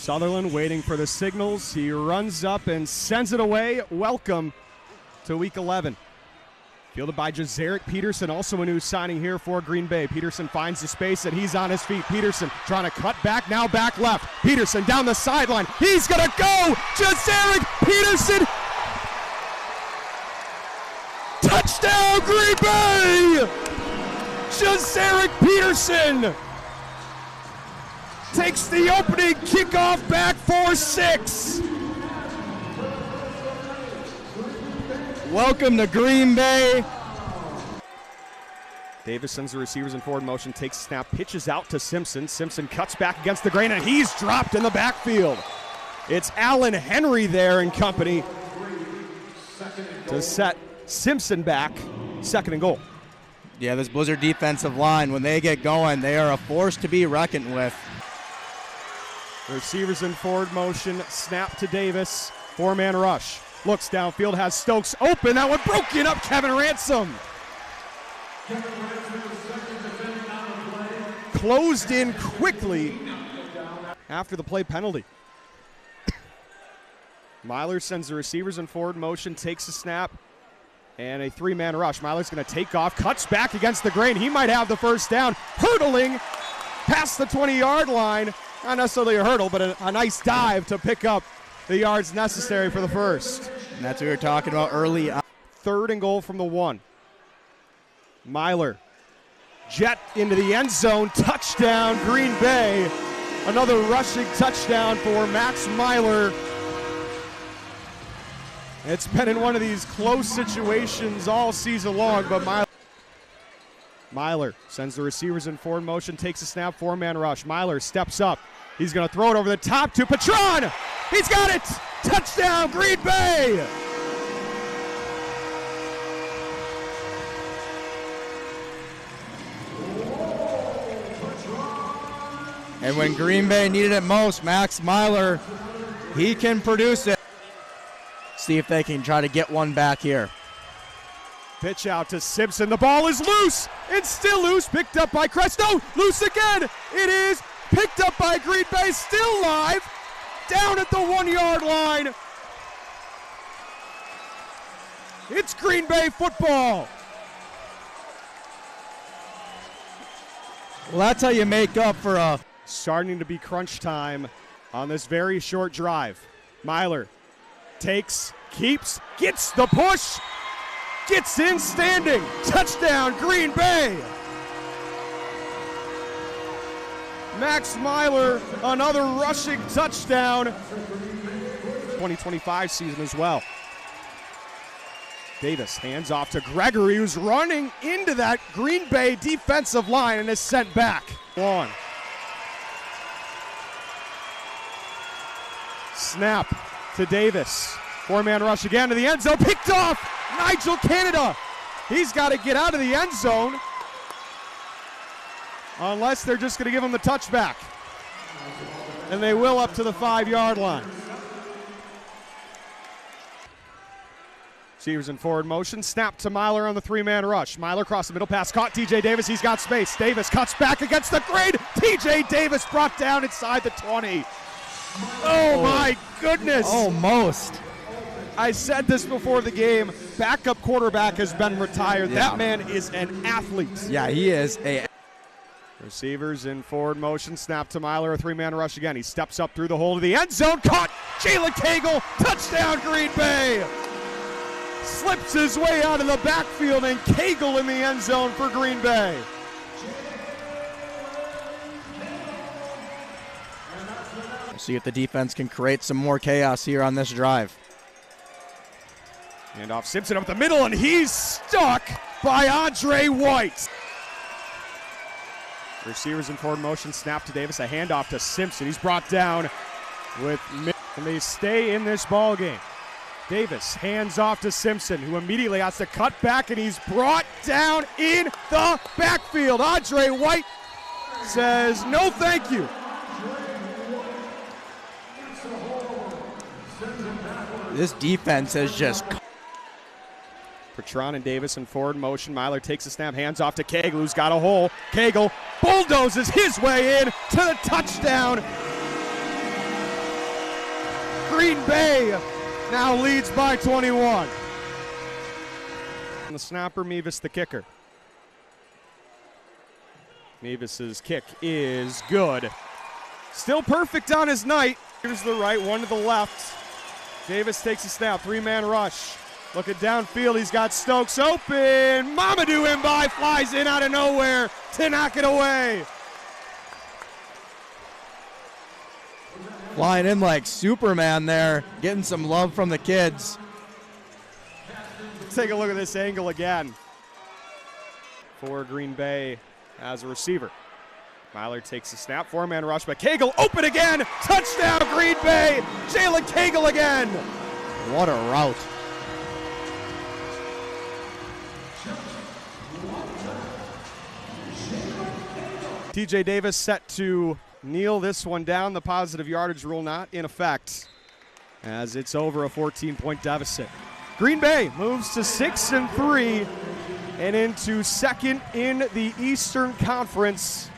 Sutherland waiting for the signals. He runs up and sends it away. Welcome to Week 11. Fielded by Jazarick Peterson, also a new signing here for Green Bay. Peterson finds the space and he's on his feet. Peterson trying to cut back, now back left. Peterson down the sideline. He's going to go! Jazarick Peterson! Touchdown, Green Bay! Jazarick Peterson takes the opening kickoff back for 6. Welcome to Green Bay. Davis sends the receivers in forward motion, takes a snap, pitches out to Simpson. Simpson cuts back against the grain, and he's dropped in the backfield. It's Allen Henry there and company to set Simpson back, 2nd and goal. Yeah, this Blizzard defensive line, when they get going, they are a force to be reckoned with. Receivers in forward motion, snap to Davis, 4-man rush. Looks downfield, has Stokes open, that one broken up, Kevin Ransom. Closed in quickly after the play penalty. Myler sends the receivers in forward motion, takes a snap, and a 3-man rush. Myler's going to take off, cuts back against the grain. He might have the first down, hurdling past the 20-yard line. Not necessarily a hurdle, but a nice dive to pick up the yards necessary for the first. And that's what we were talking about early on. 3rd and goal from the 1. Myler, jet into the end zone, touchdown Green Bay. Another rushing touchdown for Max Myler. It's been in one of these close situations all season long, but Myler sends the receivers in forward motion, takes a snap, 4-man rush. Myler steps up. He's going to throw it over the top to Patron. He's got it. Touchdown, Green Bay. And when Green Bay needed it most, Max Myler, he can produce it. See if they can try to get one back here. Pitch out to Simpson. The ball is loose. It's still loose. Picked up by Crest. No, loose again. It is picked up by Green Bay. Still live. Down at the 1-yard line. It's Green Bay football. Well, that's how you make up for a... Starting to be crunch time on this very short drive. Myler takes, keeps, gets the push, gets in standing. Touchdown, Green Bay. Max Myler, another rushing touchdown. 2025 season as well. Davis hands off to Gregory, who's running into that Green Bay defensive line and is sent back. Long. Snap to Davis. 4-man rush again to the end zone. Picked off Nigel Canada. He's got to get out of the end zone. Unless they're just going to give him the touchback. And they will up to the 5-yard line. Receivers in forward motion. Snap to Myler on the 3-man rush. Myler across the middle pass. Caught TJ Davis. He's got space. Davis cuts back against the grain. TJ Davis brought down inside the 20. Oh my goodness. Almost. I said this before the game. Backup quarterback has been retired. Yeah. That man is an athlete. Yeah, he is a... Receivers in forward motion. Snap to Myler. A 3-man rush again. He steps up through the hole to the end zone. Caught. Jalen Cagle. Touchdown, Green Bay. Slips his way out of the backfield, and Cagle in the end zone for Green Bay. See if the defense can create some more chaos here on this drive. And off Simpson up the middle, and he's stuck by Andre White. Receivers in forward motion, snap to Davis, a handoff to Simpson. He's brought down with, and they stay in this ball game. Davis hands off to Simpson, who immediately has to cut back, and he's brought down in the backfield. Andre White says, no thank you. This defense has just... Patron and Davis in forward motion. Myler takes a snap, hands off to Cagle, who's got a hole. Cagle bulldozes his way in to the touchdown. Green Bay now leads by 21. The snapper, Mevis the kicker. Mevis's kick is good. Still perfect on his night. Here's the right, one to the left. Davis takes a snap, three-man rush. Looking downfield, he's got Stokes open. Mamadou in by, flies in out of nowhere to knock it away. Flying in like Superman there, getting some love from the kids. Take a look at this angle again for Green Bay as a receiver. Myler takes a snap, four-man rush, but Cagle open again. Touchdown, Green Bay. Jalen Cagle again. What a route. TJ Davis set to kneel this one down. The positive yardage rule not in effect as it's over a 14-point deficit. Green Bay moves to 6-3 and into second in the Eastern Conference.